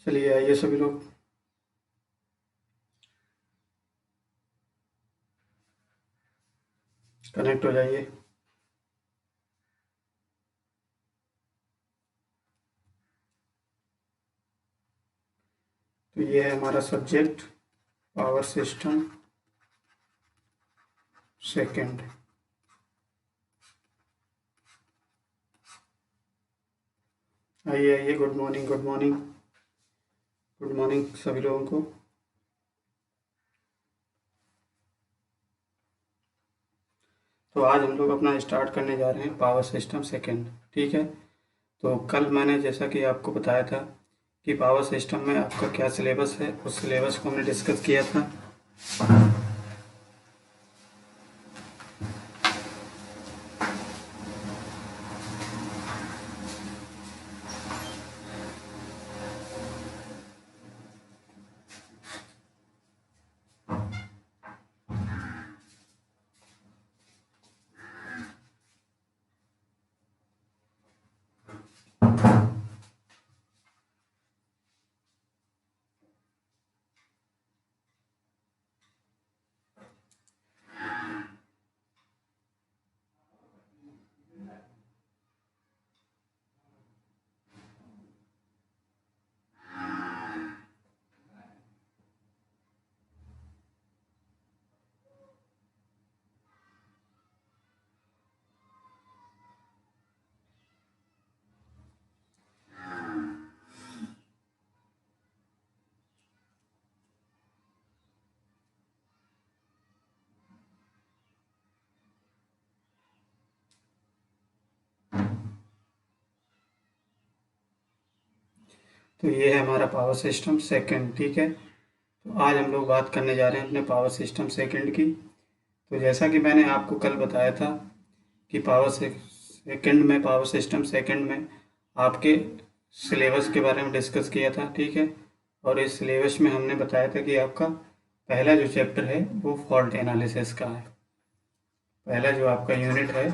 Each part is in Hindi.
चलिए आइए सभी लोग। कनेक्ट हो जाइए। तो ये है हमारा सब्जेक्ट, पावर सिस्टम सेकंड। आइए आइए, good morning good morning good morning सभी लोगों को। तो आज हम लोग अपना स्टार्ट करने जा रहे हैं पावर सिस्टम सेकंड। ठीक है। तो कल मैंने जैसा कि आपको बताया था कि पावर सिस्टम में आपका क्या सिलेबस है, उस सिलेबस को हमने डिस्कस किया था। तो ये है हमारा पावर सिस्टम सेकंड। ठीक है। तो आज हम लोग बात करने जा रहे हैं अपने पावर सिस्टम सेकंड की। तो जैसा कि मैंने आपको कल बताया था कि सेकंड में, पावर सिस्टम सेकंड में आपके सिलेबस के बारे में डिस्कस किया था। ठीक है। और इस सिलेबस में हमने बताया था कि आपका पहला जो चैप्टर है वो फॉल्ट एनालिसिस का है। पहला जो आपका यूनिट है,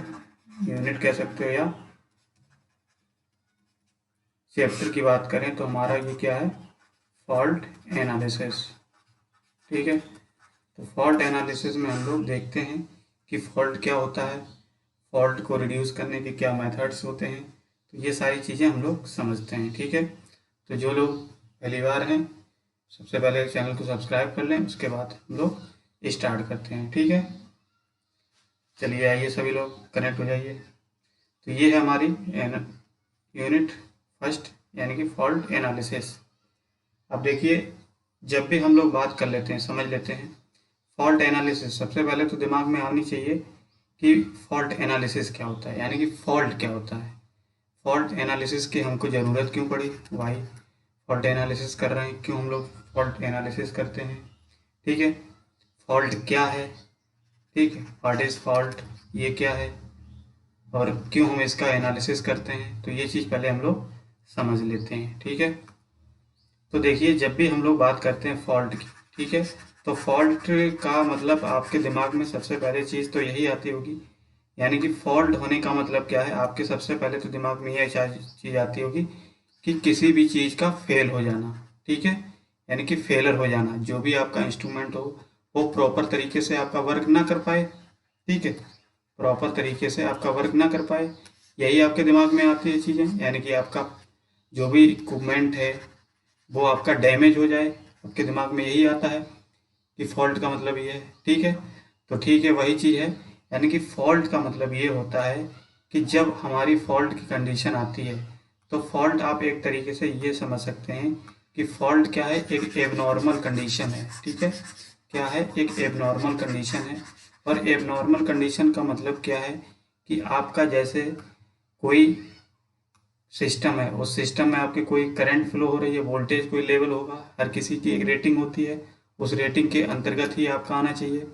यूनिट कह सकते हो या चैप्टर की बात करें तो हमारा ये क्या है, फॉल्ट एनालिसिस। ठीक है। तो फॉल्ट एनालिसिस में हम लोग देखते हैं कि फॉल्ट क्या होता है, फॉल्ट को रिड्यूस करने के क्या मेथड्स होते हैं। तो ये सारी चीज़ें हम लोग समझते हैं। ठीक है। तो जो लोग पहली बार हैं, सबसे पहले चैनल को सब्सक्राइब कर लें, उसके बाद हम लोग स्टार्ट करते हैं। ठीक है। चलिए आइए सभी लोग कनेक्ट हो जाइए। तो ये है हमारी यूनिट फर्स्ट, यानी कि फॉल्ट एनालिसिस। अब देखिए, जब भी हम लोग बात कर लेते हैं, समझ लेते हैं फॉल्ट एनालिसिस, सबसे पहले तो दिमाग में आनी चाहिए कि फॉल्ट एनालिसिस क्या होता है, यानी कि फॉल्ट क्या होता है। फॉल्ट एनालिसिस की हमको ज़रूरत क्यों पड़ी, वाई फॉल्ट एनालिसिस कर रहे हैं, क्यों हम लोग फॉल्ट एनालिसिस करते हैं। ठीक है। फॉल्ट क्या है, ठीक है, व्हाट इज़ फॉल्ट, ये क्या है और क्यों हम इसका एनालिसिस करते हैं। तो ये चीज़ पहले हम लोग समझ लेते हैं। ठीक है। तो देखिए, जब भी हम लोग बात करते हैं फॉल्ट की, ठीक है, तो फॉल्ट का मतलब आपके दिमाग में सबसे पहले चीज़ तो यही आती होगी, यानी कि फॉल्ट होने का मतलब क्या है, आपके सबसे पहले तो दिमाग में यह चीज़ आती होगी कि किसी भी चीज़ का फेल हो जाना। ठीक है। यानी कि फेलर हो जाना, जो भी आपका इंस्ट्रूमेंट हो वो प्रॉपर तरीके से आपका वर्क ना कर पाए। ठीक है। प्रॉपर तरीके से आपका वर्क ना कर पाए, यही आपके दिमाग में आती है चीज़ें, यानी कि आपका जो भी इक्विपमेंट है वो आपका डैमेज हो जाए, आपके दिमाग में यही आता है कि फॉल्ट का मतलब ये है। ठीक है। तो ठीक है, वही चीज़ है, यानी कि फॉल्ट का मतलब ये होता है कि जब हमारी फॉल्ट की कंडीशन आती है, तो फॉल्ट आप एक तरीके से ये समझ सकते हैं कि फॉल्ट क्या है, एक एबनॉर्मल कंडीशन है। ठीक है। क्या है, एक एबनॉर्मल कंडीशन है। और एबनॉर्मल कंडीशन का मतलब क्या है कि आपका जैसे कोई सिस्टम है, उस सिस्टम में आपकी कोई करंट फ्लो हो रही है, वोल्टेज कोई लेवल होगा, हर किसी की एक रेटिंग होती है, उस रेटिंग के अंतर्गत ही आपका आना चाहिए।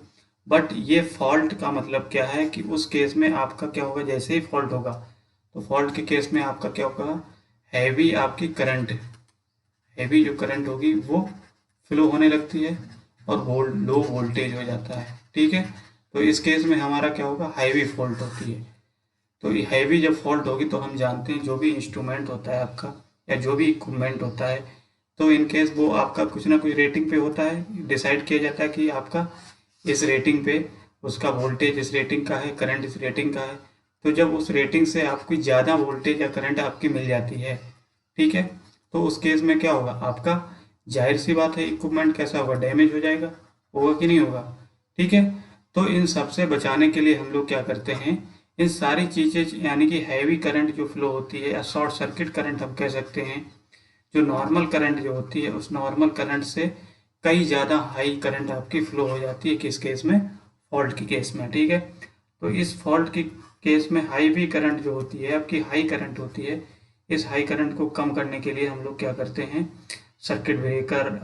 बट ये फॉल्ट का मतलब क्या है कि उस केस में आपका क्या होगा, जैसे ही फॉल्ट होगा तो फॉल्ट के केस में आपका क्या होगा, हैवी आपकी करंट, हैवी जो करंट होगी वो फ्लो होने लगती है और लो वोल्टेज हो जाता है। ठीक है। तो इस केस में हमारा क्या होगा, हैवी फॉल्ट होती है। तो ये हैवी जब फॉल्ट होगी तो हम जानते हैं जो भी इंस्ट्रूमेंट होता है आपका या जो भी इक्विपमेंट होता है तो इन केस वो आपका कुछ ना कुछ रेटिंग पे होता है, डिसाइड किया जाता है कि आपका इस रेटिंग पे उसका वोल्टेज इस रेटिंग का है, करंट इस रेटिंग का है। तो जब उस रेटिंग से आपको ज़्यादा वोल्टेज या करंट आपकी मिल जाती है, ठीक है, तो उस केस में क्या होगा आपका, जाहिर सी बात है इक्विपमेंट कैसा होगा, डैमेज हो जाएगा, होगा कि नहीं होगा, ठीक है। तो इन सब से बचाने के लिए हम लोग क्या करते हैं, इन सारी चीज़ें यानी कि हैवी करंट जो फ्लो होती है या शॉर्ट सर्किट करंट हम कह सकते हैं, जो नॉर्मल करंट जो होती है उस नॉर्मल करंट से कई ज़्यादा हाई करंट आपकी फ्लो हो जाती है, किस केस में, फॉल्ट की केस में, ठीक है। तो इस फॉल्ट की केस में हाई भी करंट जो होती है आपकी हाई करंट होती है, इस हाई करंट को कम करने के लिए हम लोग क्या करते हैं, सर्किट ब्रेकर,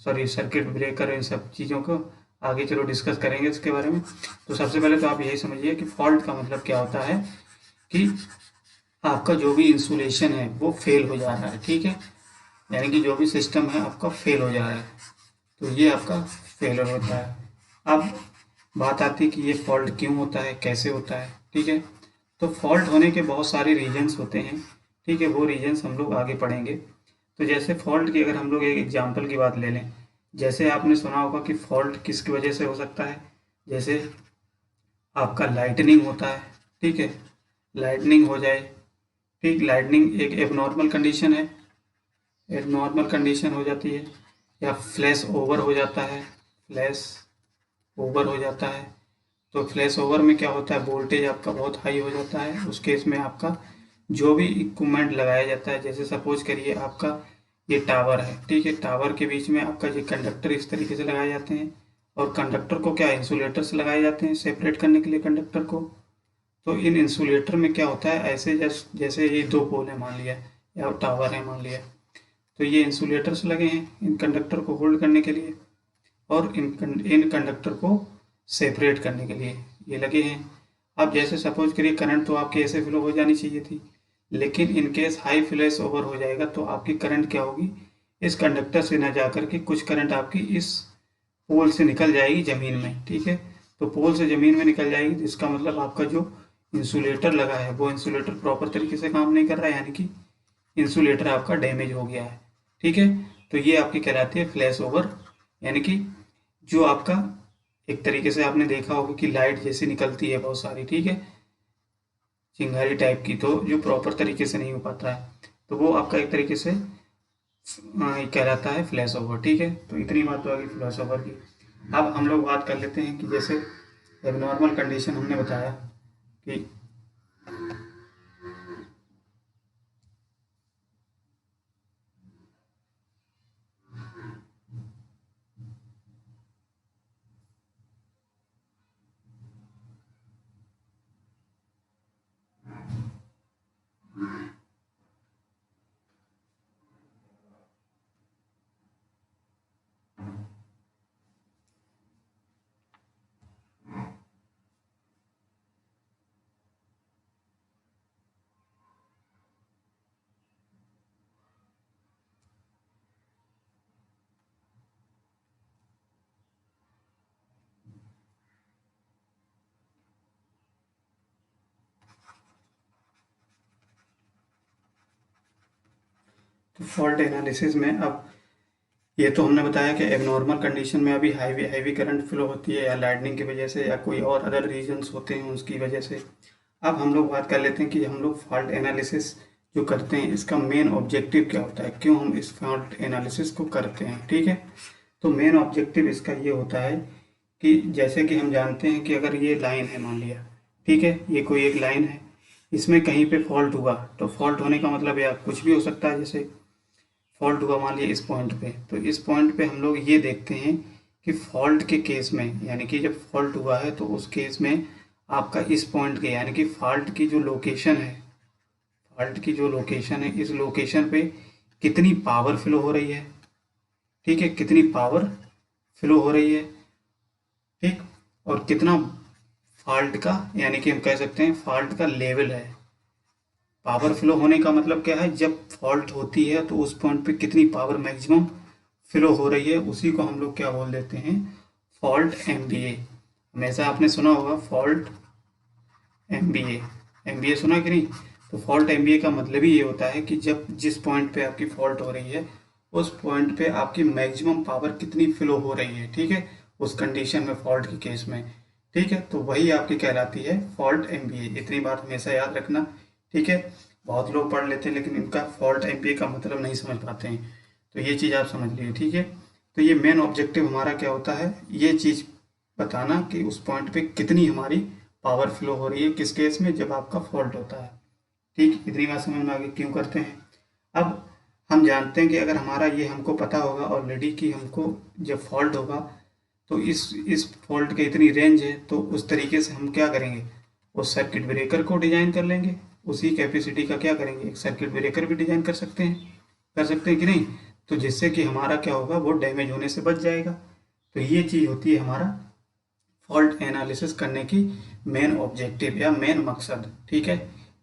सर्किट ब्रेकर, इन सब चीज़ों को आगे चलो डिस्कस करेंगे इसके बारे में। तो सबसे पहले तो आप यही समझिए कि फॉल्ट का मतलब क्या होता है कि आपका जो भी इंसुलेशन है वो फेल हो जा रहा है, ठीक है, यानी कि जो भी सिस्टम है आपका फेल हो जा रहा है, तो ये आपका फेलर होता है। अब बात आती है कि ये फॉल्ट क्यों होता है, कैसे होता है, ठीक है। तो फॉल्ट होने के बहुत सारे रीजंस होते हैं, ठीक है, वो रीजंस हम लोग आगे पढ़ेंगे। तो जैसे फॉल्ट की अगर हम लोग एक एग्जांपल की बात ले लें, जैसे आपने सुना होगा कि फॉल्ट किसकी वजह से हो सकता है, जैसे आपका लाइटनिंग होता है, ठीक है, लाइटनिंग हो जाए, ठीक, लाइटनिंग एक एबनॉर्मल कंडीशन है, एबनॉर्मल कंडीशन हो जाती है, या फ्लैश ओवर हो जाता है, फ्लैश ओवर हो जाता है। तो फ्लैश ओवर में क्या होता है, वोल्टेज आपका बहुत हाई हो जाता है, उस केस में आपका जो भी इक्विपमेंट लगाया जाता है, जैसे सपोज करिए आपका ये टावर है, ठीक है, टावर के बीच में आपका ये कंडक्टर इस तरीके से लगाए जाते हैं, और कंडक्टर को क्या इंसुलेटर से लगाए जाते हैं सेपरेट करने के लिए कंडक्टर को। तो इन इंसुलेटर में क्या होता है, ऐसे जैसे ये दो पोल है मान लिया, या टावर है मान लिया, तो ये इंसुलेटर्स लगे हैं इन कंडक्टर को होल्ड करने के लिए, और इन कंडक्टर को सेपरेट करने के लिए ये लगे हैं। अब जैसे सपोज करिए करंट तो आपकी ऐसे फ्लो हो जानी चाहिए थी, लेकिन in case high flash over हो जाएगा तो आपकी करंट क्या होगी, इस कंडक्टर से ना जाकर के कुछ करंट आपकी इस पोल से निकल जाएगी ज़मीन में, ठीक है। तो पोल से ज़मीन में निकल जाएगी, तो इसका मतलब आपका जो इंसुलेटर लगा है वो इंसुलेटर प्रॉपर तरीके से काम नहीं कर रहा है, यानी कि इंसुलेटर आपका डैमेज हो गया है, ठीक है। तो ये आपकी कहलाती है फ्लैश ओवर, यानी कि जो आपका एक तरीके से आपने देखा होगा कि लाइट जैसी निकलती है बहुत सारी, ठीक है, चिंगारी टाइप की, तो जो प्रॉपर तरीके से नहीं हो पाता है, तो वो आपका एक तरीके से कहलाता है फ्लैश ओवर, ठीक है। तो इतनी बात तो आ गई फ्लैश ओवर की। अब हम लोग बात कर लेते हैं कि जैसे एबनॉर्मल कंडीशन हमने बताया कि तो फॉल्ट एनालिसिस में अब ये तो हमने बताया कि एबनॉर्मल कंडीशन में अभी हैवी हैवी करंट फ्लो होती है, या लाइटनिंग की वजह से, या कोई और अदर रीजंस होते हैं उसकी वजह से। अब हम लोग बात कर लेते हैं कि हम लोग फॉल्ट एनालिसिस जो करते हैं इसका मेन ऑब्जेक्टिव क्या होता है, क्यों हम इस फॉल्ट एनालिसिस को करते हैं, ठीक है। तो मेन ऑब्जेक्टिव इसका ये होता है कि जैसे कि हम जानते हैं कि अगर ये लाइन है मान लिया, ठीक है, ये कोई एक लाइन है, इसमें कहीं पे फॉल्ट हुआ, तो फॉल्ट होने का मतलब या कुछ भी हो सकता है, जैसे फॉल्ट हुआ मान लिया इस पॉइंट पे, तो इस पॉइंट पे हम लोग ये देखते हैं कि फॉल्ट के केस में, यानी कि जब फॉल्ट हुआ है तो उस केस में आपका इस पॉइंट के, यानी कि फॉल्ट की जो लोकेशन है, फॉल्ट की जो लोकेशन है, इस लोकेशन पे कितनी पावर फ्लो हो रही है, ठीक है, कितनी पावर फ्लो हो रही है, ठीक, और कितना फॉल्ट का, यानी कि हम कह सकते हैं फॉल्ट का लेवल है। पावर फ्लो होने का मतलब क्या है, जब फॉल्ट होती है तो उस पॉइंट पे कितनी पावर मैक्सिमम फ्लो हो रही है, उसी को हम लोग क्या बोल देते हैं, फॉल्ट एमवीए। हमेशा आपने सुना होगा फॉल्ट एमवीए, एमवीए सुना कि नहीं। तो फॉल्ट एमवीए का मतलब ही ये होता है कि जब जिस पॉइंट पे आपकी फॉल्ट हो रही है उस पॉइंट पे आपकी मैक्सिमम पावर कितनी फ्लो हो रही है, ठीक है, उस कंडीशन में, फॉल्ट के केस में, ठीक है। तो वही आपकी कहलाती है फॉल्ट एमपीए। इतनी बात हमेशा याद रखना, ठीक है। बहुत लोग पढ़ लेते हैं लेकिन इनका फॉल्ट एमपीए का मतलब नहीं समझ पाते हैं, तो ये चीज़ आप समझ लीजिए, ठीक है। तो ये मेन ऑब्जेक्टिव हमारा क्या होता है, ये चीज़ बताना कि उस पॉइंट पे कितनी हमारी पावर फ्लो हो रही है, किस केस में, जब आपका फॉल्ट होता है, ठीक। इतनी बात समझ में आगे क्यों करते हैं। अब हम जानते हैं कि अगर हमारा ये हमको पता होगा ऑलरेडी कि हमको जब फॉल्ट होगा तो इस फॉल्ट के इतनी रेंज है, तो उस तरीके से हम क्या करेंगे, उस सर्किट ब्रेकर को डिजाइन कर लेंगे, उसी कैपेसिटी का क्या करेंगे, एक सर्किट ब्रेकर भी डिजाइन कर सकते हैं कि नहीं, तो जिससे कि हमारा क्या होगा, वो डैमेज होने से बच जाएगा। तो ये चीज़ होती है हमारा फॉल्ट एनालिसिस करने की मेन ऑब्जेक्टिव या मेन मकसद, ठीक है।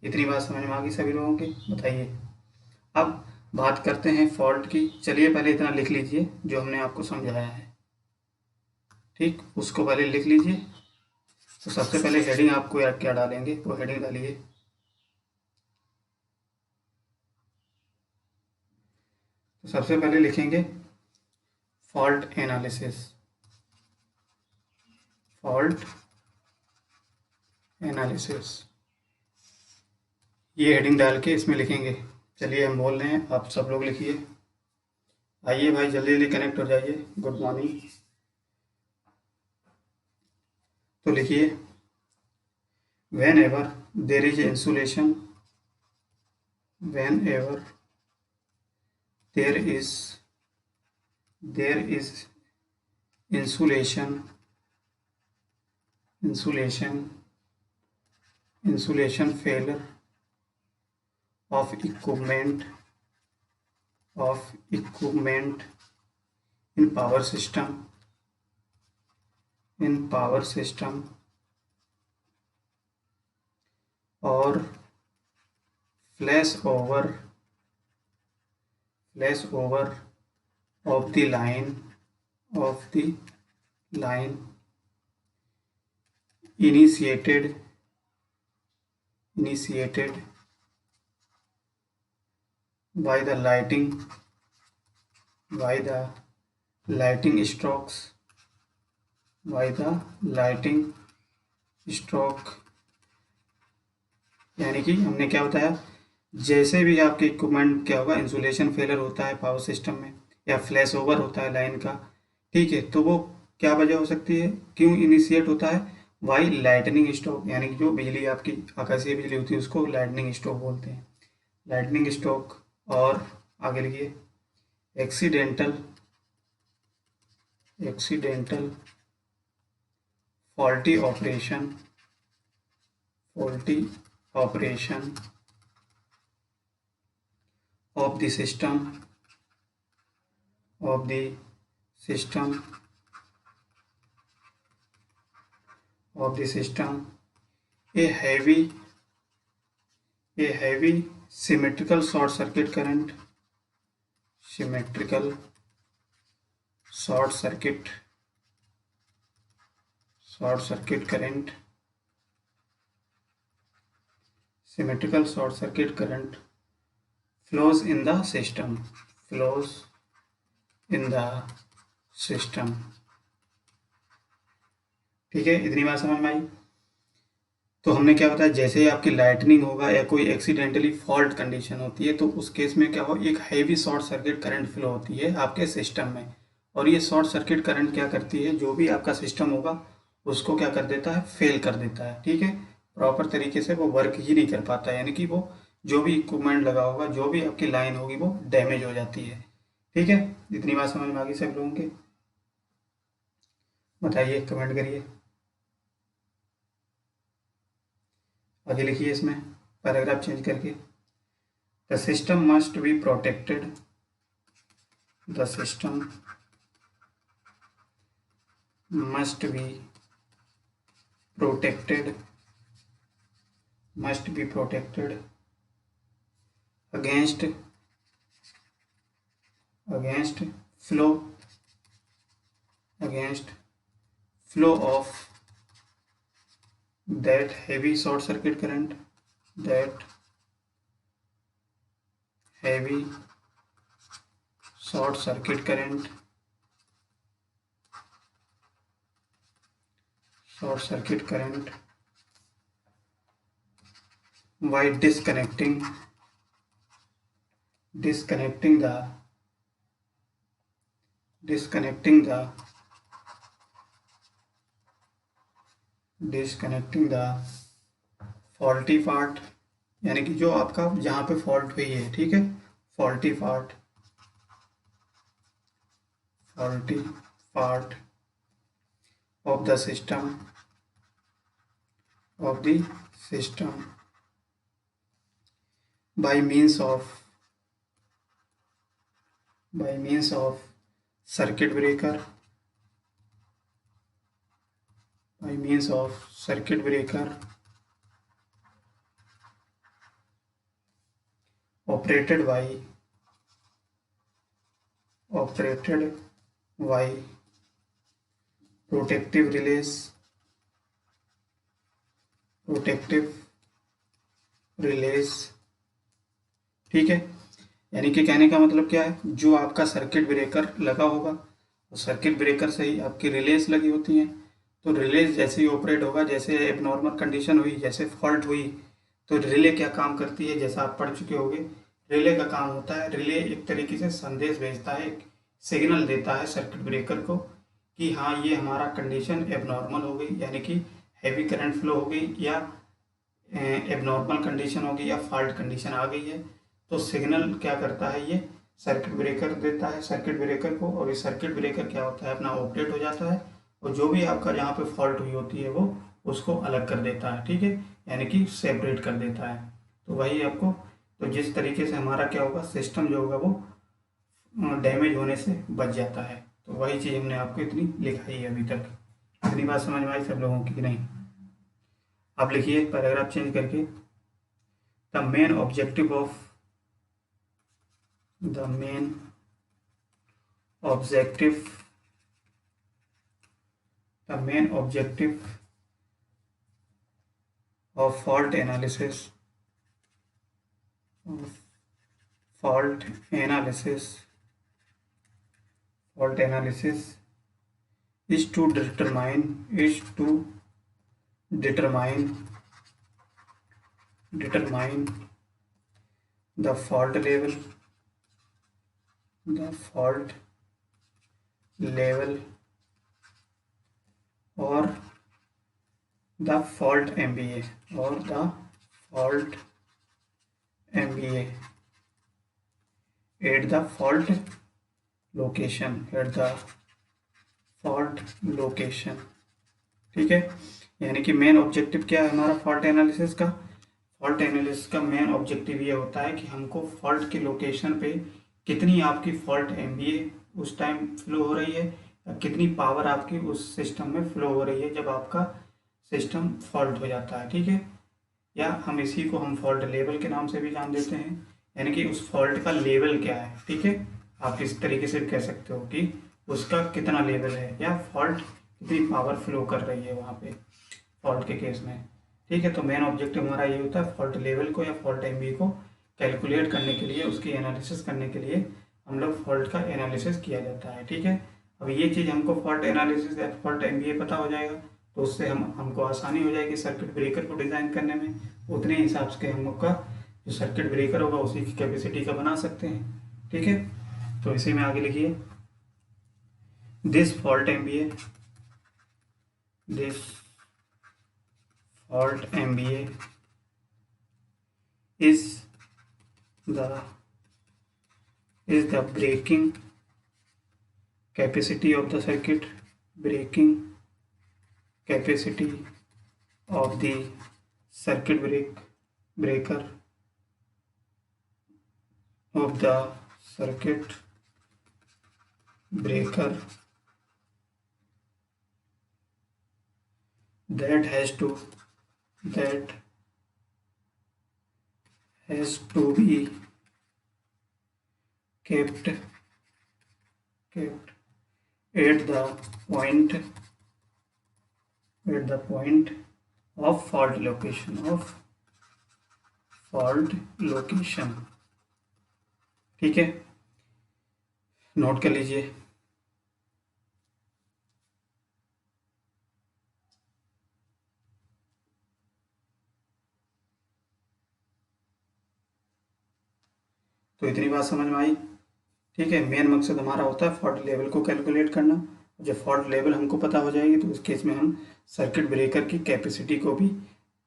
इतनी बात समझ में आ गई सभी लोगों की, बताइए। अब बात करते हैं फॉल्ट की। चलिए पहले इतना लिख लीजिए जो हमने आपको समझाया है, ठीक, उसको पहले लिख लीजिए। तो सबसे पहले हेडिंग आपको याद क्या डालेंगे, वो हेडिंग डालिए। तो सबसे पहले लिखेंगे फॉल्ट एनालिसिस, फॉल्ट एनालिसिस, ये हेडिंग डाल के इसमें लिखेंगे। चलिए हम बोल रहे हैं, आप सब लोग लिखिए। आइए भाई जल्दी जल्दी कनेक्ट हो जाइए। Good morning. तो लिखिए, whenever there is insulation, whenever there is insulation insulation insulation failure of equipment in power system or flash over of the line initiated by the lighting strokes, stroke, यानी कि हमने क्या बताया, जैसे भी आपके इक्विपमेंट क्या होगा, इंसुलेशन फेलर होता है पावर सिस्टम में, या फ्लैश ओवर होता है लाइन का, ठीक है, तो वो क्या वजह हो सकती है, क्यों इनिशिएट होता है, वाई लाइटनिंग स्ट्रोक, यानी कि जो बिजली आपकी आकाशीय बिजली होती है उसको लाइटनिंग स्ट्रोक बोलते हैं, लाइटनिंग स्ट्रोक। और आगे लिखिए, accidental faulty operation of the system a heavy symmetrical short circuit current, symmetrical short circuit current flows in the system, ठीक है। इतनी बात समझ में आई। तो हमने क्या बताया, जैसे ही आपकी लाइटनिंग होगा या कोई एक्सीडेंटली फॉल्ट कंडीशन होती है, तो उस केस में क्या हो, एक heavy short circuit current flow होती है आपके सिस्टम में, और ये शॉर्ट सर्किट करंट क्या करती है, जो भी आपका सिस्टम होगा उसको क्या कर देता है, फेल कर देता है, ठीक है, प्रॉपर तरीके से वो वर्क ही नहीं कर पाता है, यानी कि वो जो भी इक्विपमेंट लगा होगा, जो भी आपकी लाइन होगी, वो डैमेज हो जाती है, ठीक है। इतनी बात समझ में आ गई सब लोगों के, बताइए, कमेंट करिए। आगे लिखिए इसमें पैराग्राफ चेंज करके, the system must be protected, the system must be protected against flow of that heavy short circuit current, that heavy short circuit current, by disconnecting the faulty part, यानी कि जो आपका जहाँ पे फॉल्ट हुई है, ठीक है, faulty part of the system by means of circuit breaker, operated by protective relays, ठीक है। यानी कि कहने का मतलब क्या है, जो आपका सर्किट ब्रेकर लगा होगा, तो सर्किट ब्रेकर से ही आपकी रिलेस लगी होती हैं, तो रिलेस जैसे ही ऑपरेट होगा, जैसे एबनॉर्मल कंडीशन हुई, जैसे फॉल्ट हुई, तो रिले क्या काम करती है, जैसा आप पढ़ चुके होंगे, रिले का काम होता है, रिले एक तरीके से संदेश भेजता है, एक सिग्नल देता है सर्किट ब्रेकर को कि हाँ ये हमारा कंडीशन एबनॉर्मल हो गई, यानी कि हैवी करंट फ्लो हो गई, या एबनॉर्मल कंडीशन हो गई, या फॉल्ट कंडीशन आ गई है। तो सिग्नल क्या करता है, ये सर्किट ब्रेकर देता है सर्किट ब्रेकर को, और ये सर्किट ब्रेकर क्या होता है, अपना ऑपरेट हो जाता है, और जो भी आपका जहाँ पे फॉल्ट हुई होती है वो उसको अलग कर देता है, ठीक है, यानी कि सेपरेट कर देता है। तो वही आपको, तो जिस तरीके से हमारा क्या होगा, सिस्टम जो होगा वो डैमेज होने से बच जाता है। तो वही चीज़ हमने आपको इतनी लिखाई है अभी तक। इतनी बात समझ में आई सब लोगों की कि नहीं? आप लिखिए पैराग्राफ चेंज करके, the main objective of fault analysis is to determine the fault level or the fault MVA at the fault location, ठीक है। यानी कि मेन ऑब्जेक्टिव क्या है हमारा फॉल्ट एनालिसिस का मेन ऑब्जेक्टिव ये होता है कि हमको फॉल्ट के लोकेशन पे कितनी आपकी फॉल्ट एमवीए उस टाइम फ्लो हो रही है, या कितनी पावर आपकी उस सिस्टम में फ्लो हो रही है जब आपका सिस्टम फॉल्ट हो जाता है, ठीक है। या हम इसी को हम फॉल्ट लेवल के नाम से भी जान देते हैं, यानी कि उस फॉल्ट का लेवल क्या है, ठीक है। आप इस तरीके से कह सकते हो कि उसका कितना लेवल है, या फॉल्ट कितनी पावर फ्लो कर रही है वहाँ पे फॉल्ट के केस में, ठीक है। तो मेन ऑब्जेक्टिव हमारा ये होता है फॉल्ट लेवल को या फॉल्ट एमवी को कैलकुलेट करने के लिए, उसकी एनालिसिस करने के लिए हम लोग फॉल्ट का एनालिसिस किया जाता है, ठीक है। अब ये चीज़ हमको फॉल्ट एनालिसिस या फॉल्ट एमवीए पता हो जाएगा, तो उससे हमको आसानी हो जाएगी सर्किट ब्रेकर को डिज़ाइन करने में। उतने हिसाब से हम लोग का जो सर्किट ब्रेकर होगा उसी की कैपेसिटी का बना सकते हैं, ठीक है। तो इसी में आगे लिखिए, this fault MVA is the breaking capacity of the circuit, breaker of the circuit breaker that has to be kept at the point of fault location, ठीक है। नोट कर लीजिए। तो इतनी बात समझ में आई। ठीक है, मेन मकसद हमारा होता है फॉल्ट लेवल को कैलकुलेट करना। जब फॉल्ट लेवल हमको पता हो जाएगी तो उस केस में हम सर्किट ब्रेकर की कैपेसिटी को भी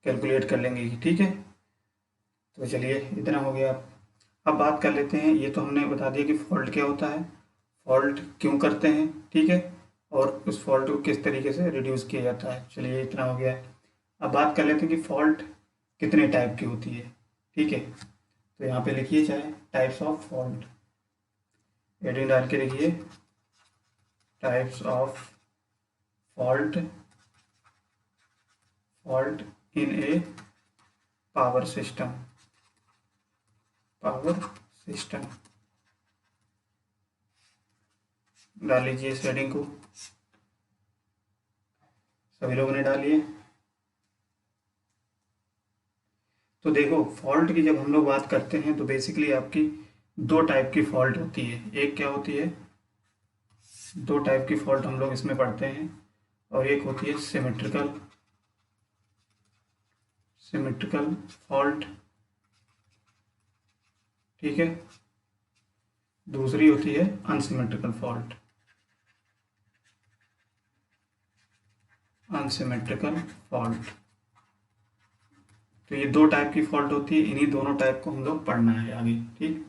कैलकुलेट कर लेंगे। ठीक है, तो चलिए इतना हो गया। अब बात कर लेते हैं, ये तो हमने बता दिया कि फॉल्ट क्या होता है, फॉल्ट क्यों करते हैं, ठीक है, और उस फॉल्ट को किस तरीके से रिड्यूस किया जाता है। चलिए इतना हो गया है। अब बात कर लेते हैं कि फॉल्ट कितने टाइप की होती है। ठीक है, तो यहाँ पे लिखिए चाहे टाइप्स ऑफ फॉल्ट, हेडिंग डाल के लिखिए types of fault, fault in A power system, power system डाल लीजिए इस हेडिंग को। सभी लोगों ने डाल लिए। तो देखो फॉल्ट की जब हम लोग बात करते हैं तो बेसिकली आपकी दो टाइप की फॉल्ट होती है। एक क्या होती है, दो टाइप की फॉल्ट हम लोग इसमें पढ़ते हैं, और एक होती है सिमेट्रिकल, सिमेट्रिकल फॉल्ट। ठीक है, दूसरी होती है अनसिमेट्रिकल फॉल्ट, अनसिमेट्रिकल फॉल्ट। तो ये दो टाइप की फॉल्ट होती है, इन्हीं दोनों टाइप को हम लोग पढ़ना है आगे। ठीक,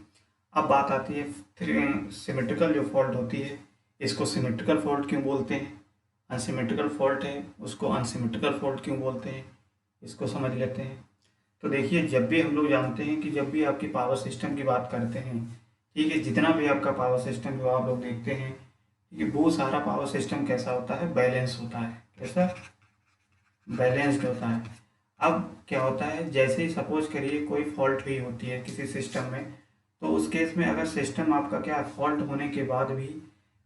अब बात आती है सिमेट्रिकल जो फॉल्ट होती है, इसको सिमेट्रिकल फॉल्ट क्यों बोलते हैं, अनसिमेट्रिकल फॉल्ट है उसको अनसिमेट्रिकल फॉल्ट क्यों बोलते हैं, इसको समझ लेते हैं। तो देखिए जब भी हम लोग जानते हैं कि जब भी आपकी पावर सिस्टम की बात करते हैं, ठीक है, जितना भी आपका पावर सिस्टम जो आप लोग देखते हैं, ठीक है, वो सारा पावर सिस्टम कैसा होता है, बैलेंस होता है। कैसा, बैलेंस्ड होता है। अब क्या होता है, जैसे ही सपोज करिए कोई फॉल्ट हुई होती है किसी सिस्टम में, तो उस केस में अगर सिस्टम आपका क्या फॉल्ट होने के बाद भी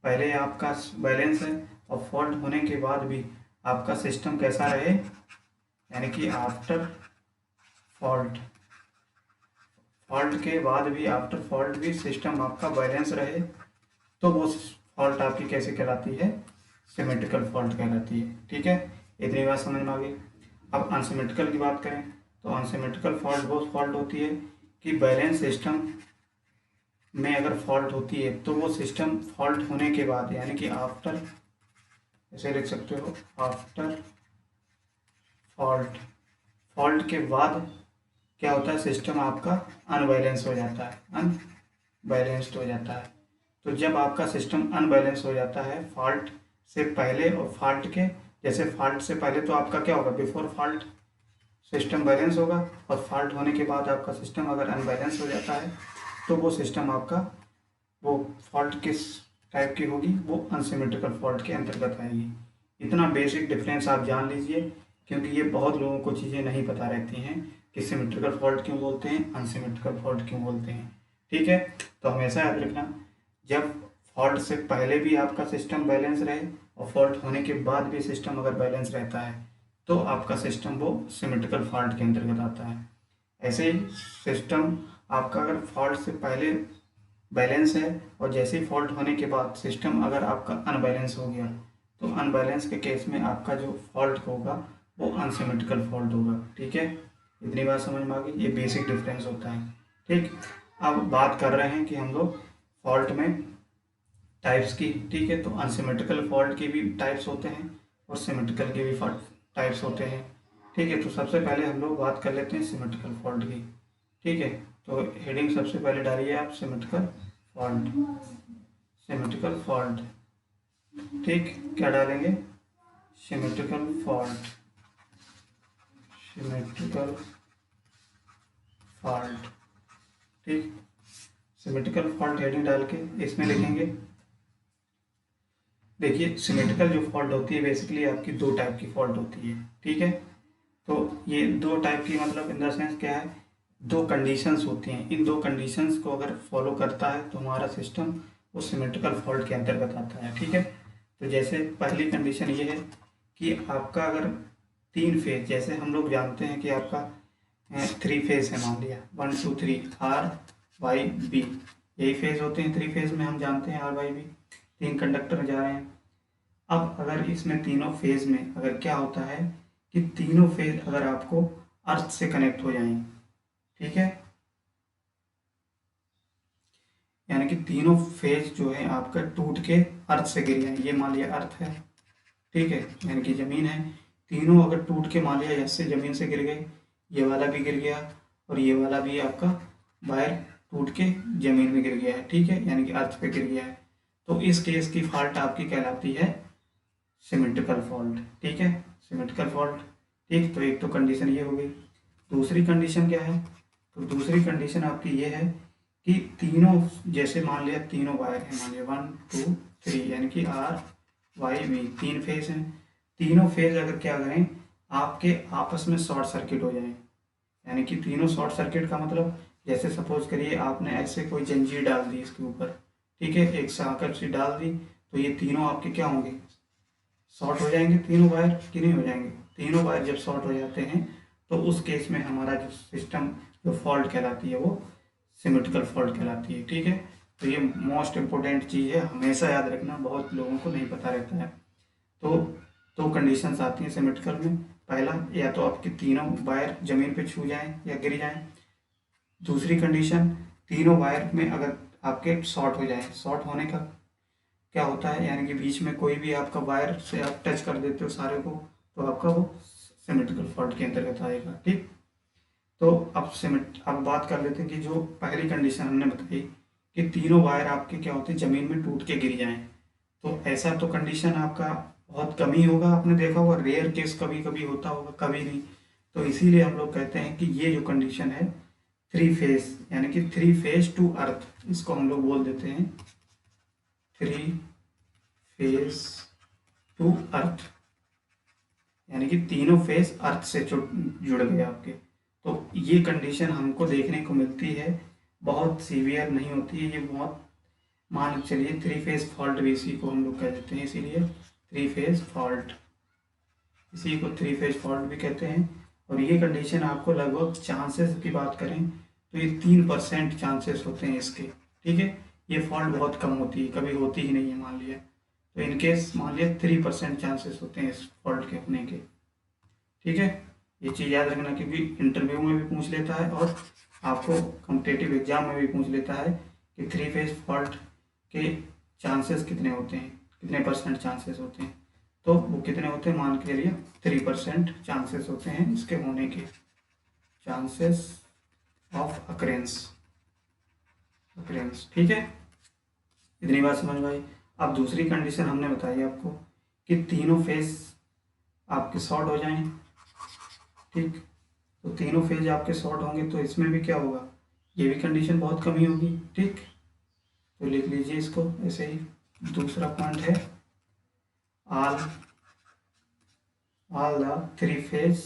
पहले आपका बैलेंस है, और फॉल्ट होने के बाद भी आपका सिस्टम कैसा रहे, यानी कि आफ्टर फॉल्ट, फॉल्ट के बाद भी आफ्टर फॉल्ट भी सिस्टम आपका बैलेंस रहे, तो वो फॉल्ट आपकी कैसे कहलाती है, सिमेट्रिकल फॉल्ट कहलाती है। ठीक है, इतनी बात समझ में आ गई। अब अनसिमेट्रिकल की बात करें तो अनसिमेट्रिकल फॉल्ट वो फॉल्ट होती है कि बैलेंस सिस्टम में अगर फॉल्ट होती है तो वो सिस्टम फॉल्ट होने के बाद, यानी कि आफ्टर, ऐसे लिख सकते हो आफ्टर फॉल्ट, फॉल्ट के बाद क्या होता है, सिस्टम आपका अनबैलेंस हो जाता है, अनबैलेंस्ड हो जाता है। तो जब आपका सिस्टम अनबैलेंस हो जाता है फॉल्ट से पहले और फॉल्ट के, जैसे फॉल्ट से पहले तो आपका क्या होगा, बिफोर फॉल्ट सिस्टम बैलेंस होगा, और फॉल्ट होने के बाद आपका सिस्टम अगर अनबैलेंस हो जाता है तो वो सिस्टम आपका, वो फॉल्ट किस टाइप की होगी, वो अनसिमेट्रिकल फॉल्ट के अंतर्गत आएगी। इतना बेसिक डिफरेंस आप जान लीजिए, क्योंकि ये बहुत लोगों को चीज़ें नहीं पता रहती हैं कि सिमेट्रिकल फॉल्ट क्यों बोलते हैं, अनसिमेट्रिकल फॉल्ट क्यों बोलते हैं। ठीक है, तो हमेशा याद रखना, जब फॉल्ट से पहले भी आपका सिस्टम बैलेंस रहे और फॉल्ट होने के बाद भी सिस्टम अगर बैलेंस रहता है तो आपका सिस्टम वो सिमेट्रिकल फॉल्ट के अंतर्गत आता है। ऐसे ही सिस्टम आपका अगर फॉल्ट से पहले बैलेंस है और जैसे ही फॉल्ट होने के बाद सिस्टम अगर आपका अनबैलेंस हो गया, तो अनबैलेंस के केस में आपका जो फॉल्ट होगा वो अनसिमेट्रिकल फॉल्ट होगा। ठीक है, इतनी बात समझ में आ गई, ये बेसिक डिफरेंस होता है। ठीक, अब बात कर रहे हैं कि हम लोग फॉल्ट में टाइप्स की। ठीक है, तो अनसिमेट्रिकल फॉल्ट के भी टाइप्स होते हैं और सिमेट्रिकल के भी टाइप्स होते हैं। ठीक है, तो सबसे पहले हम लोग बात कर लेते हैं सिमेट्रिकल फॉल्ट की। ठीक है, तो हेडिंग सबसे पहले डालिए आप सिमेट्रिकल फॉल्ट, सिमेट्रिकल फॉल्ट। ठीक, क्या डालेंगे, सिमेट्रिकल फॉल्ट, सिमेट्रिकल फॉल्ट। ठीक, सिमेट्रिकल फॉल्ट हेडिंग डाल के इसमें लिखेंगे, देखिए सिमेट्रिकल जो फॉल्ट होती है बेसिकली आपकी दो टाइप की फॉल्ट होती है। ठीक है, तो ये दो टाइप की मतलब इन द सेंस क्या है, दो कंडीशंस होती हैं, इन दो कंडीशंस को अगर फॉलो करता है तो हमारा सिस्टम वो सिमेट्रिकल फॉल्ट के अंतर्गत आता है। ठीक है, तो जैसे पहली कंडीशन ये है कि आपका अगर तीन फेज, जैसे हम लोग जानते हैं कि आपका थ्री फेज है, मान लिया 1 2 3 आर वाई बी, यही फेज होते हैं थ्री फेज में, हम जानते हैं आर वाई भी, तीन कंडक्टर जा रहे हैं। अब अगर इसमें तीनों फेज में अगर क्या होता है कि तीनों फेज अगर आपको अर्थ से कनेक्ट हो जाएं, ठीक है, यानी कि तीनों फेज जो है आपका टूट के अर्थ से गिर जाए, ये मान लिया अर्थ है, ठीक है, यानी कि ज़मीन है, तीनों अगर टूट के मान लिया जैसे ज़मीन से गिर गए, ये वाला भी गिर गया और ये वाला भी आपका वायर टूट के ज़मीन में गिर गया है, ठीक है, यानी कि अर्थ पे गिर गया है, तो इस केस की फॉल्ट आपकी कहलाती है सिमेट्रिकल फॉल्ट, ठीक है, सिमेट्रिकल फॉल्ट। ठीक, तो एक तो कंडीशन ये हो गई। दूसरी कंडीशन क्या है, तो दूसरी कंडीशन आपकी ये है कि तीनों, जैसे मान लिया तीनों वायर हैं, मान लिया 1 2 3, यानी कि आर वाई वी, तीन फेज हैं, तीनों फेज अगर क्या करें आपके आपस में शॉर्ट सर्किट हो जाए, यानी कि तीनों शॉर्ट सर्किट का मतलब, जैसे सपोज करिए आपने ऐसे कोई जंजीर डाल दी इसके ऊपर, ठीक है, एक साकर सी डाल दी, तो ये तीनों आपके क्या होंगे, शॉर्ट हो जाएंगे, तीनों वायर कि नहीं हो जाएंगे, तीनों वायर जब शॉर्ट हो जाते हैं तो उस केस में हमारा जो सिस्टम जो फॉल्ट कहलाती है वो सिमेट्रिकल फॉल्ट कहलाती है, ठीक है। तो ये मोस्ट इम्पोर्टेंट चीज़ है, हमेशा याद रखना, बहुत लोगों को नहीं पता रहता है। तो दो कंडीशंस आती हैं सिमेट्रिकल में, पहला या तो आपके तीनों वायर जमीन पे छू जाएं या गिर जाएं, दूसरी कंडीशन तीनों वायर में अगर आपके शॉर्ट हो जाए, शॉर्ट होने का क्या होता है, यानी कि बीच में कोई भी आपका वायर से आप टच कर देते हो सारे को, तो आपका वो सिमेट्रिकल फॉल्ट के अंतर्गत आएगा, ठीक। तो अब बात कर लेते हैं कि जो पहली कंडीशन हमने बताई कि तीनों वायर आपके क्या होते हैं ज़मीन में टूट के गिर जाएं, तो ऐसा तो कंडीशन आपका बहुत कम ही होगा, आपने देखा होगा, रेयर केस कभी कभी होता होगा, कभी नहीं। तो इसीलिए हम लोग कहते हैं कि ये जो कंडीशन है थ्री फेज, यानी कि थ्री फेज टू अर्थ, इसको हम लोग बोल देते हैं थ्री फेज टू अर्थ, यानी कि तीनों फेज अर्थ से जुड़ गए आपके। तो ये कंडीशन हमको देखने को मिलती है, बहुत सीवियर नहीं होती है, ये बहुत, मान के चलिए थ्री फेज फॉल्ट भी इसी को हम लोग कह देते हैं, इसीलिए थ्री फेज फॉल्ट, इसी को थ्री फेज फॉल्ट भी कहते हैं। और ये कंडीशन आपको लगभग चांसेस की बात करें तो ये 3% चांसेस होते हैं इसके, ठीक है, ये फॉल्ट बहुत कम होती है, कभी होती ही नहीं है मान लिया, तो इनकेस मान लिया 3% चांसेस होते हैं इस फॉल्ट के होने के, ठीक है। ये चीज़ याद रखना, क्योंकि इंटरव्यू में भी पूछ लेता है और आपको कॉम्पिटिटिव एग्जाम में भी पूछ लेता है कि थ्री फेज फॉल्ट के चांसेस कितने होते हैं, कितने परसेंट चांसेस होते हैं, तो वो कितने होते हैं, मान के चलिए 3% चांसेस होते हैं इसके होने के, चांसेस ऑफ अकरेंस, ठीक है, इतनी बात समझ में आई। अब दूसरी कंडीशन हमने बताई आपको कि तीनों फेज आपके शॉर्ट हो जाएं, ठीक, तो तीनों फेज आपके शॉर्ट होंगे, तो इसमें भी क्या होगा, ये भी कंडीशन बहुत कम ही होगी, ठीक, तो लिख लीजिए इसको ऐसे ही। दूसरा पॉइंट है all the three phase,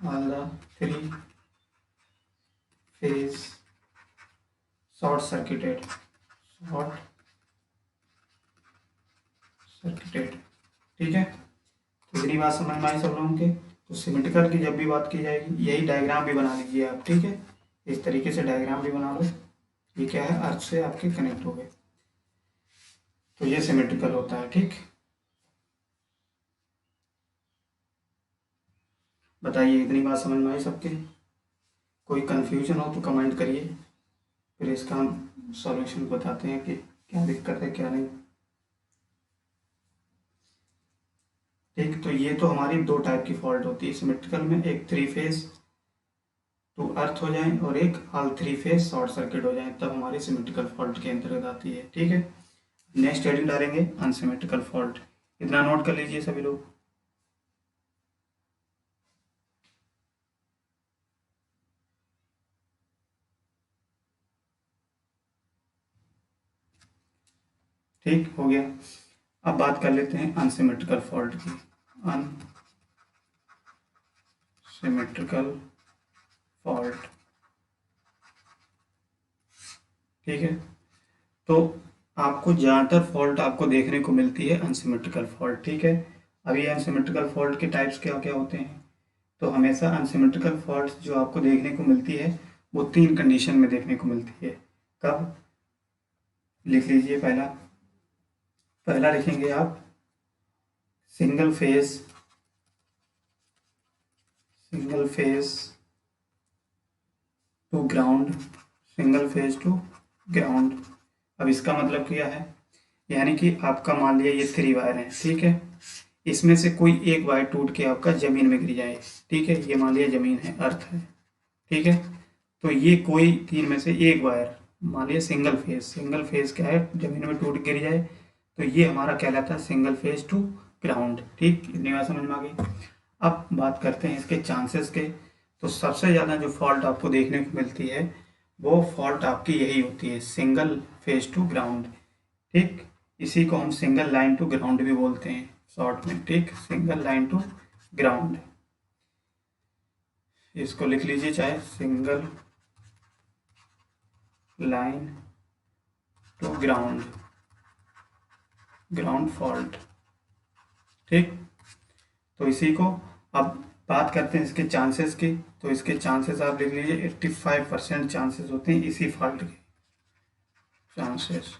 all the three phase short circuited, ठीक है। तो इतनी बात समझ में आई सब लोगों के। तो सिमेट्रिकल की जब भी बात की जाएगी यही डायग्राम भी बना लीजिए आप, ठीक है, इस तरीके से डायग्राम भी बना लो, ये क्या है, अर्थ से आपके कनेक्ट हो गए, तो ये सिमेट्रिकल होता है, ठीक। बताइए इतनी बात समझ में आई सबके, कोई कंफ्यूजन हो तो कमेंट करिए, फिर इसका हम सॉल्यूशन बताते हैं कि क्या दिक्कत है क्या नहीं, ठीक। तो ये तो हमारी दो टाइप की फॉल्ट होती है सिमेट्रिकल में, एक थ्री फेज टू अर्थ हो जाए और एक all three phase short circuit हो जाए, तब हमारी सिमेट्रिकल फॉल्ट के अंतर्गत आती है, ठीक है। नेक्स्ट हेडिंग डालेंगे अनसिमेट्रिकल फॉल्ट, इतना नोट कर लीजिए सभी लोग। ठीक हो गया। अब बात कर लेते हैं अनसिमेट्रिकल फॉल्ट की, अनसिमेट्रिकल फॉल्ट, ठीक है। तो आपको ज़्यादातर फॉल्ट आपको देखने को मिलती है अनसिमेट्रिकल फॉल्ट, ठीक है। अभी अनसिमेट्रिकल फॉल्ट के टाइप्स क्या क्या होते हैं, तो हमेशा अनसिमेट्रिकल फॉल्ट जो आपको देखने को मिलती है वो तीन कंडीशन में देखने को मिलती है, कब, लिख लीजिए। पहला पहला लिखेंगे आप single phase two ground, single phase two ground. अब इसका मतलब क्या है, यानी कि आपका मान लिया ये 3 वायर हैं, ठीक है, इसमें से कोई एक वायर टूट के आपका ज़मीन में गिर जाए, ठीक है, ये मान लिया ज़मीन है, अर्थ है, ठीक है, तो ये कोई 3 में से एक वायर मान लिया सिंगल फेज क्या है, ज़मीन में टूट गिर जाए, तो ये हमारा कहलाता है सिंगल फेज टू ग्राउंड। ठीक, इतनी बात समझ में आ गई। अब बात करते हैं इसके चांसेस के। तो सबसे ज़्यादा जो फॉल्ट आपको देखने को मिलती है वो फॉल्ट आपकी यही होती है, सिंगल फेज टू ग्राउंड। ठीक, इसी को हम सिंगल लाइन टू ग्राउंड भी बोलते हैं शॉर्ट में। ठीक, सिंगल लाइन टू ग्राउंड, इसको लिख लीजिए, चाहे single line to ground fault. ठीक, तो इसी को अब बात करते हैं इसके चांसेस की। तो इसके चांसेस आप लिख लीजिए 85% चांसेस होते हैं इसी फॉल्ट के चांसेस।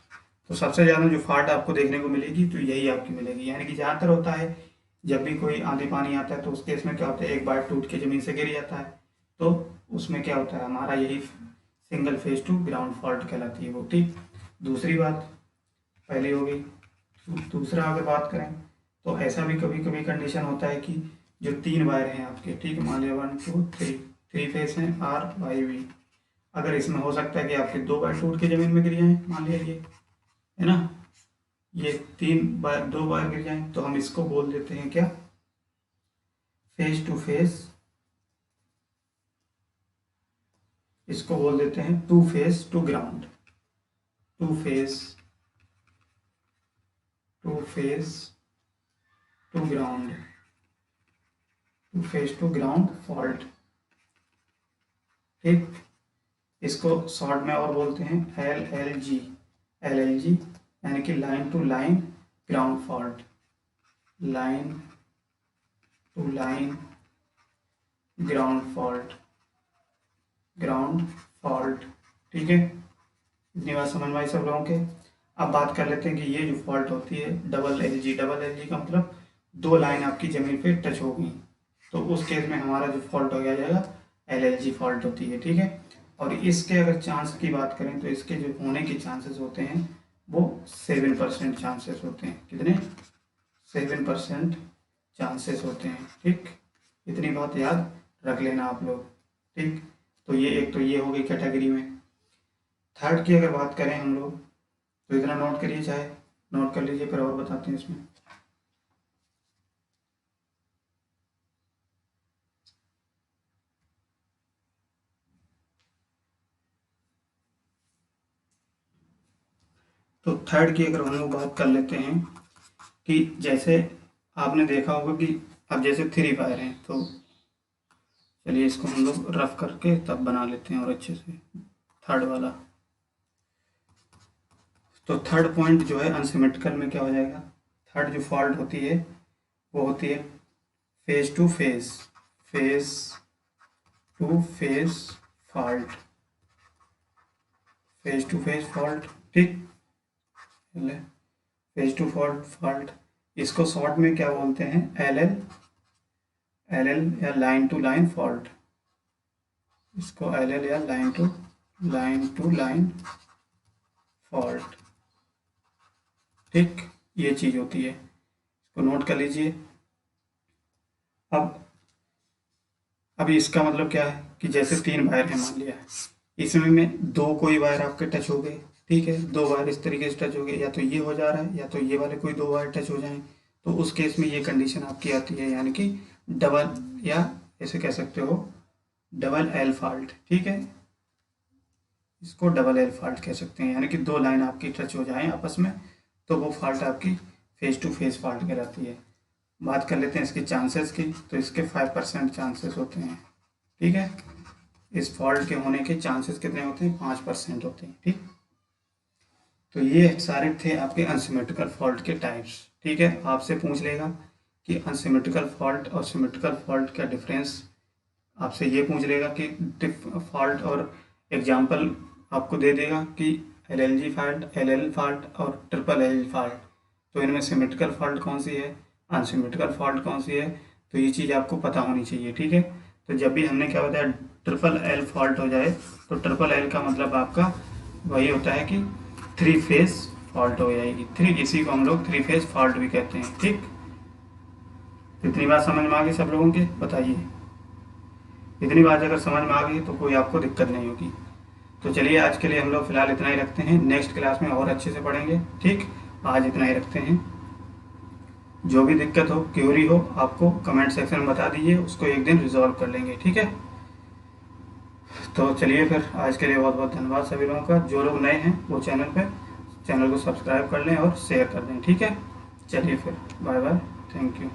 तो सबसे ज़्यादा जो फॉल्ट आपको देखने को मिलेगी तो यही आपकी मिलेगी, यानी कि ज़्यादातर होता है जब भी कोई आंधी पानी आता है तो उस केस में क्या होता है, एक बार टूट के ज़मीन से गिर जाता है, तो उसमें क्या होता है, हमारा यही single phase two ground fault कहलाती है वो। ठीक, दूसरी बात पहली हो गई। दूसरा अगर बात करें तो ऐसा भी कभी कभी कंडीशन होता है कि जो 3 वायर हैं आपके, ठीक है, मान लिया 1 2 3, 3 फेस हैं आर वाई वी, अगर इसमें हो सकता है कि आपके 2 वायर टूट के ज़मीन में गिर जाएं, मान लिया ये है ना, ये 3 वायर 2 वायर गिर जाएं, तो हम इसको बोल देते हैं क्या, फेस टू फेस, इसको बोल देते हैं two phase to ground, two phase to phase to ground, two phase to ground fault. ठीक, इसको शॉर्ट में और बोलते हैं LLG, LLG यानी कि line to line ground fault, line to line ground fault. ठीक है, इतनी बात समझ में आई सब लोगों के। अब बात कर लेते हैं कि ये जो फॉल्ट होती है डबल LG का मतलब 2 लाइन आपकी ज़मीन पे टच होगी, तो उस केस में हमारा जो फॉल्ट हो जाएगा LLG फॉल्ट होती है। ठीक है, और इसके अगर चांस की बात करें तो इसके जो होने के चांसेस होते हैं वो 7% चांसेस होते हैं। कितने, 7% चांसेस होते हैं। ठीक, इतनी बात याद रख लेना आप लोग। ठीक, तो ये एक तो ये हो गई कैटेगरी में। थर्ड की अगर बात करें हम लोग तो इतना नोट करिए, चाहे नोट कर लीजिए, फिर और बताते हैं इसमें। तो थर्ड की अगर हम लोग बात कर लेते हैं कि जैसे आपने देखा होगा कि अब जैसे 3 वायर हैं, तो चलिए इसको हम लोग रफ करके तब बना लेते हैं और अच्छे से थर्ड वाला। तो थर्ड पॉइंट जो है अनसिमेट्रिकल में क्या हो जाएगा, थर्ड जो फॉल्ट होती है वो होती है phase to phase fault, phase to phase fault. ठीक, फेस टू फॉल्ट, इसको शॉर्ट में क्या बोलते हैं, LL या लाइन टू लाइन फॉल्ट, इसको LL या लाइन टू लाइन फॉल्ट। ठीक, ये चीज़ होती है, इसको नोट कर लीजिए। अब इसका मतलब क्या है कि जैसे 3 वायर हैं मान लिया, इसमें में 2 कोई वायर आपके टच हो गए, ठीक है, 2 वायर इस तरीके से टच हो गए, या तो ये हो जा रहा है या तो ये वाले कोई 2 वायर टच हो जाएं, तो उस केस में ये कंडीशन आपकी आती है, यानी कि डबल, या ऐसे कह सकते हो डबल L फॉल्ट। ठीक है, इसको डबल L फॉल्ट कह सकते हैं, यानी कि 2 लाइन आपकी टच हो जाएं आपस में, तो वो फॉल्ट आपकी फेस टू फेस फॉल्ट कहलाती है। बात कर लेते हैं इसके चांसेस की। तो इसके 5% चांसेस होते हैं। ठीक है, इस फॉल्ट के होने के चांसेस कितने होते हैं, 5% होते हैं। ठीक, तो ये सारे थे आपके अनसिमेट्रिकल फॉल्ट के टाइप्स। ठीक है, आपसे पूछ लेगा कि अनसिमेट्रिकल फॉल्ट और सिमेट्रिकल फॉल्ट का डिफरेंस, आपसे ये पूछ लेगा कि फॉल्ट और एग्जाम्पल आपको दे देगा कि LLG फॉल्ट, LL फॉल्ट और ट्रिपल LL फॉल्ट। तो इनमें सिमेट्रिकल फॉल्ट कौन सी है, अनसिमेट्रिकल फॉल्ट कौन सी है, तो ये चीज़ आपको पता होनी चाहिए। ठीक है, तो जब भी हमने क्या बताया ट्रिपल L फॉल्ट हो जाए तो ट्रिपल L का मतलब आपका वही होता है कि 3 फेज फॉल्ट हो जाएगी। 3, इसी को हम लोग 3 फेज फॉल्ट भी कहते हैं। ठीक, इतनी बात समझ में आ गई सब लोगों के, बताइए। इतनी बात अगर समझ में आ गई तो कोई आपको दिक्कत नहीं होगी। तो चलिए आज के लिए हम लोग फिलहाल इतना ही रखते हैं, नेक्स्ट क्लास में और अच्छे से पढ़ेंगे। ठीक, आज इतना ही रखते हैं। जो भी दिक्कत हो, क्यूरी हो, आपको कमेंट सेक्शन में बता दीजिए, उसको एक दिन रिजॉल्व कर लेंगे। ठीक है, तो चलिए फिर आज के लिए बहुत बहुत धन्यवाद सभी लोगों का। जो लोग नए हैं वो चैनल को सब्सक्राइब कर लें और शेयर कर दें। ठीक है, चलिए फिर बाय बाय, थैंक यू।